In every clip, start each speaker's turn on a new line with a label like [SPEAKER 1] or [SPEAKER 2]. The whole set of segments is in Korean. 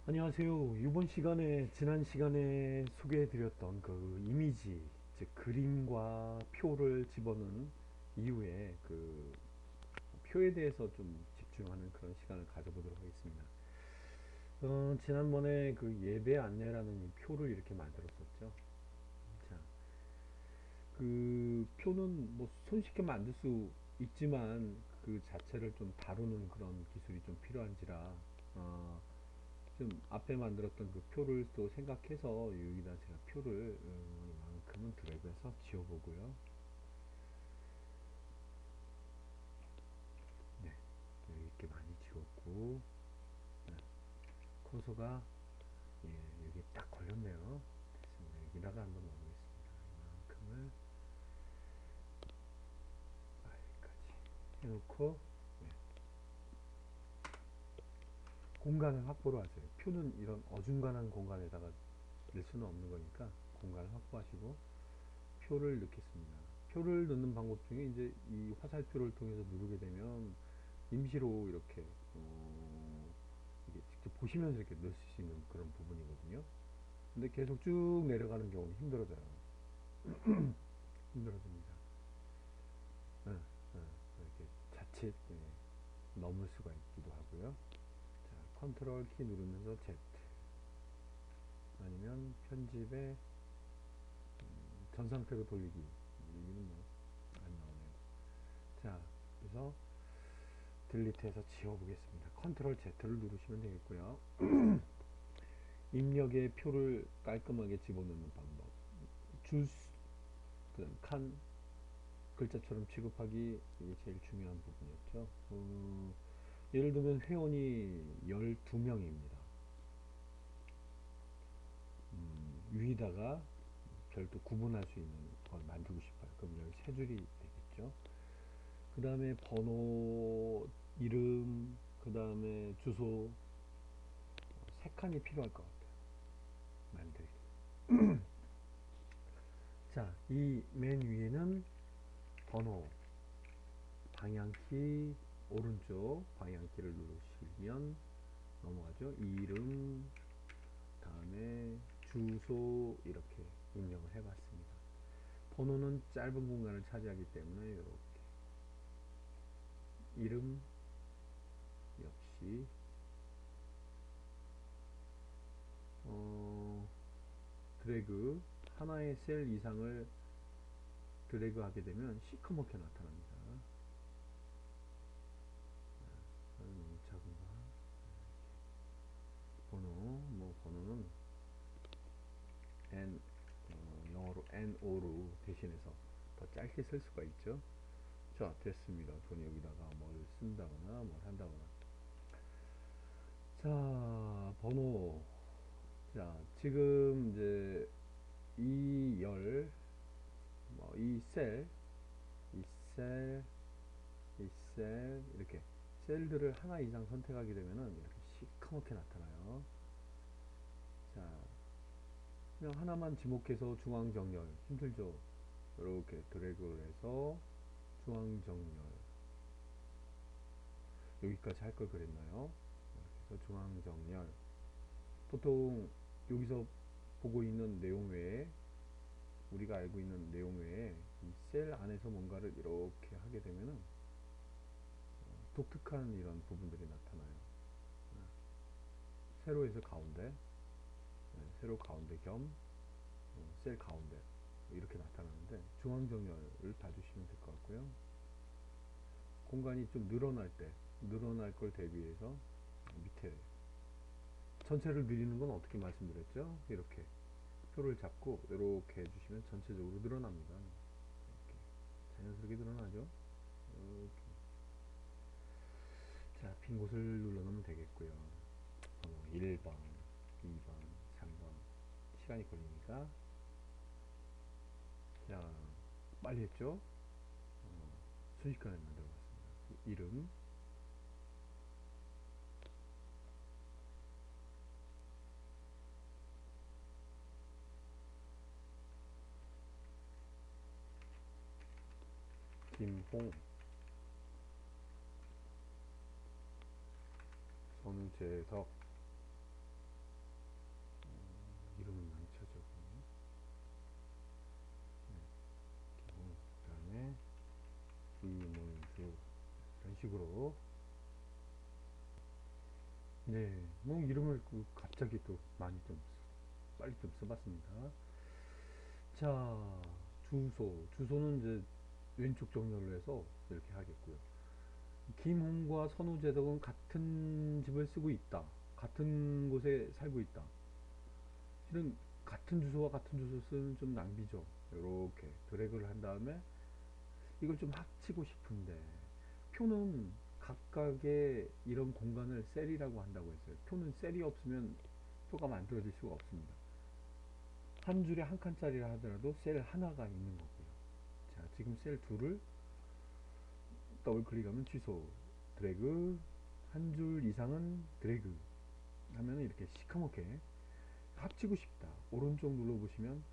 [SPEAKER 1] 안녕하세요. 이번 시간에 지난 시간에 소개해드렸던 그 이미지, 즉 그림과 표를 집어넣은 이후에 그 표에 대해서 좀 집중하는 그런 시간을 가져보도록 하겠습니다. 지난번에 그 예배 안내라는 이 표를 이렇게 만들었었죠. 자, 그 표는 뭐 손쉽게 만들 수 있지만 그 자체를 좀 다루는 그런 기술이 좀 필요한지라 좀 앞에 만들었던 그 표를 또 생각해서 여기다 제가 표를 만큼은 드래그해서 지워보고요. 네, 여기 이렇게 많이 지웠고, 네, 커서가 예, 여기 딱 걸렸네요. 됐습니다. 여기다가 한번 넣어보겠습니다. 이만큼을 여기까지 해놓고 네, 공간을 확보를 하세요. 표는 이런 어중간한 공간에다가 낼 수는 없는 거니까 공간을 확보하시고 표를 넣겠습니다. 표를 넣는 방법 중에 이제 이 화살표를 통해서 누르게 되면 임시로 이렇게 이게 직접 보시면서 이렇게 넣을 수 있는 그런 부분이거든요. 근데 계속 쭉 내려가는 경우는 힘들어져요. 힘들어집니다. 어, 이렇게 자칫 넘을 수가 있기도 하고요. 자, 컨트롤 키 누르면서 Z 아니면 편집에 전 상태로 돌리기. 여기는 뭐 안 나오네요. 자, 그래서 딜리트해서 지워보겠습니다. 컨트롤 Z를 누르시면 되겠고요. 입력의 표를 깔끔하게 집어넣는 방법. 주스, 그다음 칸, 글자처럼 취급하기, 이게 제일 중요한 부분이었죠. 예를 들면 회원이 12명입니다. 위에다가 별도 구분할 수 있는 걸 만들고 싶어요. 그럼 여기 세 줄이 되겠죠. 그 다음에 번호, 이름, 그 다음에 주소, 세 칸이 필요할 것 같아요. 만들기. 자, 이 맨 위에는 번호, 방향키, 오른쪽 방향키를 누르시면 넘어가죠. 이름, 다음에 주소 이렇게 입력을 해봤습니다. 번호는 짧은 공간을 차지하기 때문에 이렇게 이름 역시 드래그 하나의 셀 이상을 드래그 하게 되면 시커멓게 나타납니다. 너무 작은가? 번호는 N 영어로 NO로 대신해서 더 짧게 쓸 수가 있죠. 자, 됐습니다. 그럼 여기다가 뭘 쓴다거나 뭘 한다거나. 자, 번호. 자, 지금 이제 이 열, 이 셀, 이 셀, 이 셀, 이렇게 셀들을 하나 이상 선택하게 되면은 이렇게 시커멓게 나타나요. 자, 그냥 하나만 지목해서 중앙 정렬 힘들죠. 이렇게 드래그를 해서 중앙 정렬 여기까지 할 걸 그랬나요? 이렇게 해서 중앙 정렬 보통 여기서 보고 있는 내용 외에 우리가 알고 있는 내용 외에 이 셀 안에서 뭔가를 이렇게 하게 되면은 독특한 이런 부분들이 나타나요. 세로에서 가운데, 세로 가운데 겸 셀 가운데 이렇게 나타나는데 중앙 정렬을 봐주시면 될 것 같고요. 공간이 좀 늘어날 걸 대비해서 밑에 전체를 늘리는 건 어떻게 말씀드렸죠? 이렇게 표를 잡고 이렇게 해주시면 전체적으로 늘어납니다. 이렇게 자연스럽게 늘어나죠. 이렇게. 자, 빈 곳을 눌러놓으면 되겠고요. 1번, 2번, 3번 시간이 걸리니까 자, 빨리 했죠? 순식간에 만들어봤습니다. 이름, 김홍, 손재석, 식으로. 네, 뭐 이름을 갑자기 또 많이 좀 빨리 좀 써봤습니다. 자, 주소는 이제 왼쪽 정렬로 해서 이렇게 하겠고요. 김홍과 선우제독은 같은 집을 쓰고 있다. 같은 곳에 살고 있다. 실은 같은 주소와 같은 주소 쓰는 좀 낭비죠. 이렇게 드래그를 한 다음에 이걸 좀 합치고 싶은데 표는 각각의 이런 공간을 셀이라고 한다고 했어요. 표는 셀이 없으면 표가 만들어질 수가 없습니다. 한 줄에 한 칸짜리라 하더라도 셀 하나가 있는 거고요. 자, 지금 셀 둘을 더블 클릭하면 취소, 드래그, 한 줄 이상은 드래그 하면 이렇게 시커멓게 합치고 싶다. 오른쪽 눌러보시면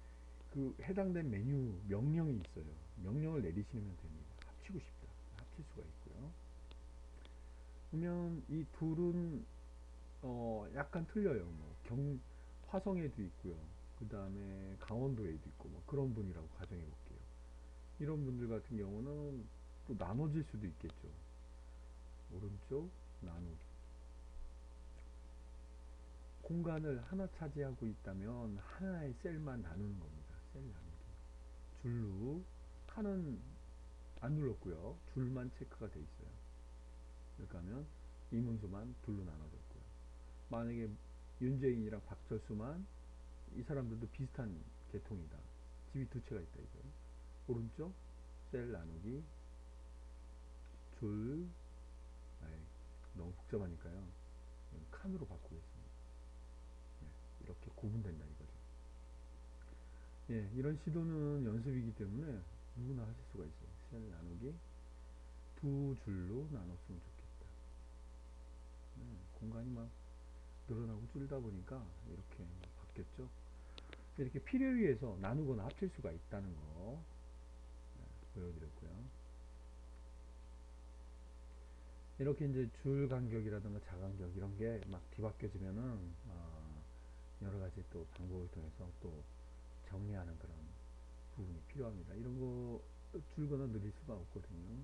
[SPEAKER 1] 그 해당된 메뉴 명령이 있어요. 명령을 내리시면 됩니다. 합치고 싶다. 합칠 수가 있고요. 그러면 이 둘은 약간 틀려요. 화성에도 있고요. 그 다음에 강원도에도 있고 뭐 그런 분이라고 가정해 볼게요. 이런 분들 같은 경우는 또 나눠질 수도 있겠죠. 오른쪽 나누기. 공간을 하나 차지하고 있다면 하나의 셀만 나누는 겁니다. 셀 나누기. 줄로 칸은 안 눌렀고요. 줄만 체크가 돼 있어요. 이렇게 하면 이문수만 둘로 나눠졌고요. 만약에 윤재인이랑 박철수만 이 사람들도 비슷한 계통이다. 집이 두 채가 있다 이거예요. 오른쪽 셀 나누기 줄 아이, 너무 복잡하니까요. 칸으로 바꾸겠습니다. 네, 이렇게 구분된다 이거죠. 예, 이런 시도는 연습이기 때문에 누구나 하실 수가 있어요. 셀 나누기 두 줄로 나눴으면 좋겠다. 공간이 막 늘어나고 줄다 보니까 이렇게 바뀌었죠. 이렇게 필요에 의해서 나누거나 합칠 수가 있다는 거 보여드렸고요. 이렇게 이제 줄 간격이라든가 자간격 이런 게 막 뒤바뀌어지면은 여러 가지 또 방법을 통해서 또 정리하는 그런 부분이 필요합니다. 이런 거 줄거나 늘릴 수가 없거든요.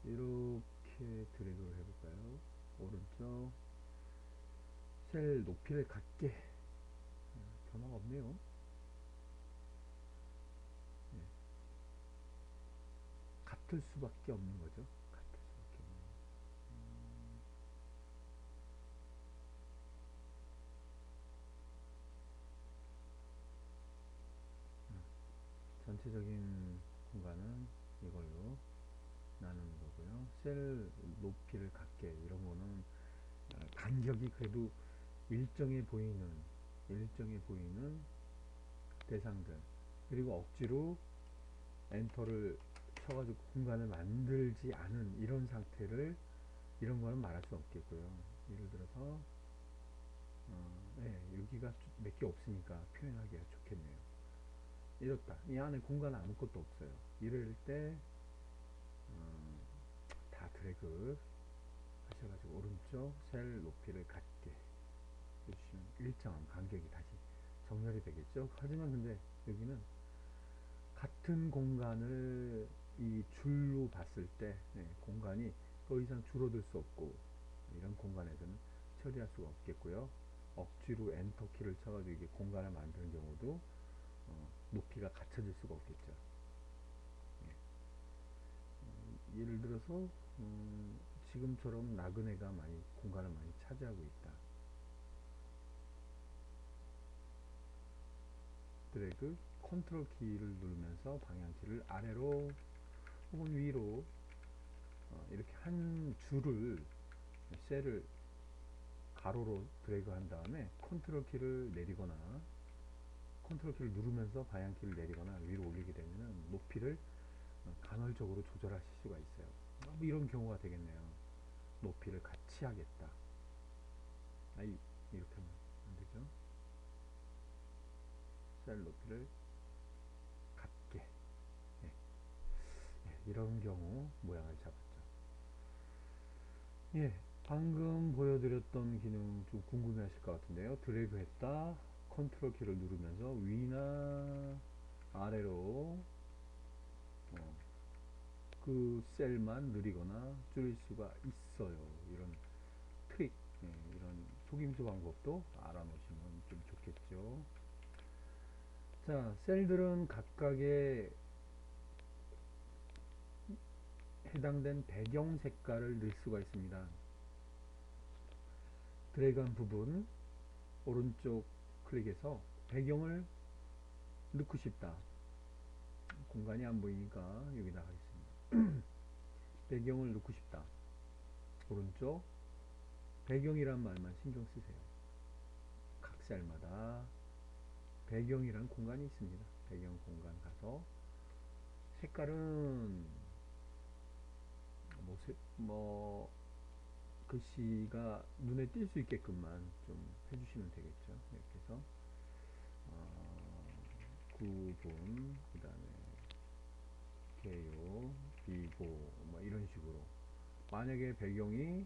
[SPEAKER 1] 이렇게 드래그를 해볼까요? 오른쪽 셀 높이를 같게 변화가 없네요. 네, 같을 수밖에 없는 거죠. 같을 수밖에 없는 거. 전체적인 공간은 이걸로 나누는 거고요. 셀 높이를 같게 이런 거는 간격이 그래도 일정해 보이는 대상들 그리고 억지로 엔터를 쳐가지고 공간을 만들지 않은 이런 상태를 이런 거는 말할 수 없겠고요. 예를 들어서 네, 여기가 몇 개 없으니까 표현하기가 좋겠네요. 이렇다. 이 안에 공간 아무것도 없어요. 이럴 때 다 드래그 하셔가지고 오른쪽 셀 높이를 같게 해주시면 일정한 간격이 다시 정렬이 되겠죠. 하지만 근데 여기는 같은 공간을 이 줄로 봤을 때 공간이 더 이상 줄어들 수 없고 이런 공간에서는 처리할 수가 없겠고요. 억지로 엔터 키를 쳐가지고 이게 공간을 만드는 경우도 높이가 갖춰질 수가 없겠죠. 예를 들어서 지금처럼 나그네가 많이 공간을 많이 차지하고 있다. 드래그 컨트롤 키를 누르면서 방향키를 아래로 혹은 위로 이렇게 한 줄을 셀을 가로로 드래그 한 다음에 컨트롤 키를 내리거나 컨트롤 키를 누르면서 방향키를 내리거나 위로 올리게 되면 높이를 간헐적으로 조절하실 수가 있어요. 뭐 이런 경우가 되겠네요. 높이를 같이 하겠다. 이렇게 하면 안 되죠. 셀 높이를 같게. 예, 이런 경우 모양을 잡았죠. 예, 방금 보여드렸던 기능 좀 궁금해 하실 것 같은데요. 드래그 했다. 컨트롤 키를 누르면서 위나 아래로 그 셀만 느리거나 줄일 수가 있어요. 이런 트릭, 이런 속임수 방법도 알아놓으시면 좀 좋겠죠. 자, 셀들은 각각의 해당된 배경 색깔을 넣을 수가 있습니다. 드래그한 부분 오른쪽 클릭해서 배경을 넣고 싶다. 공간이 안 보이니까 여기다 하겠습니다. 배경을 넣고 싶다. 오른쪽 배경이란 말만 신경 쓰세요. 각 셀마다 배경이란 공간이 있습니다. 배경 공간 가서 색깔은 뭐 글씨가 눈에 띌 수 있게끔만 좀 해주시면 되겠죠. 이렇게 해서 9분, 그 다음에 개요, 비고, 뭐 이런 식으로. 만약에 배경이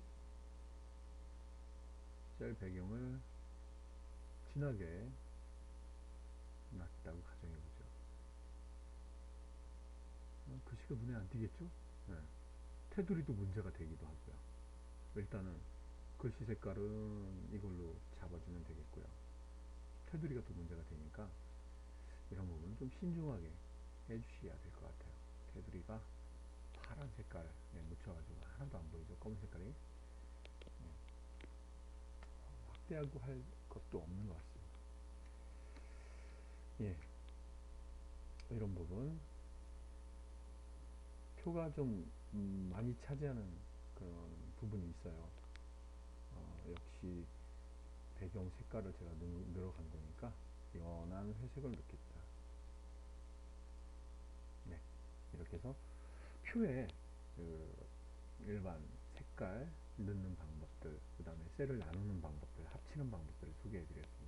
[SPEAKER 1] 셀 배경을 진하게 놨다고 가정해보죠. 글씨가 눈에 안 띄겠죠? 네. 테두리도 문제가 되기도 하고요. 일단은 글씨 색깔은 이걸로 잡아주면 되겠고요. 테두리가 또 문제가 되니까 이런 부분은 좀 신중하게 해주셔야 될 것 같아요. 테두리가 파란 색깔 묻혀가지고 하나도 안 보이죠? 검은 색깔이. 확대하고 할 것도 없는 것 같습니다. 예, 이런 부분 표가 좀 많이 차지하는 그런 부분이 있어요. 역시 배경 색깔을 제가 늘어간 거니까 연한 회색을 넣겠다. 네, 이렇게 해서 표에 그 일반 색깔 넣는 방법들, 그 다음에 셀을 나누는 방법들, 합치는 방법들을 소개해 드렸습니다.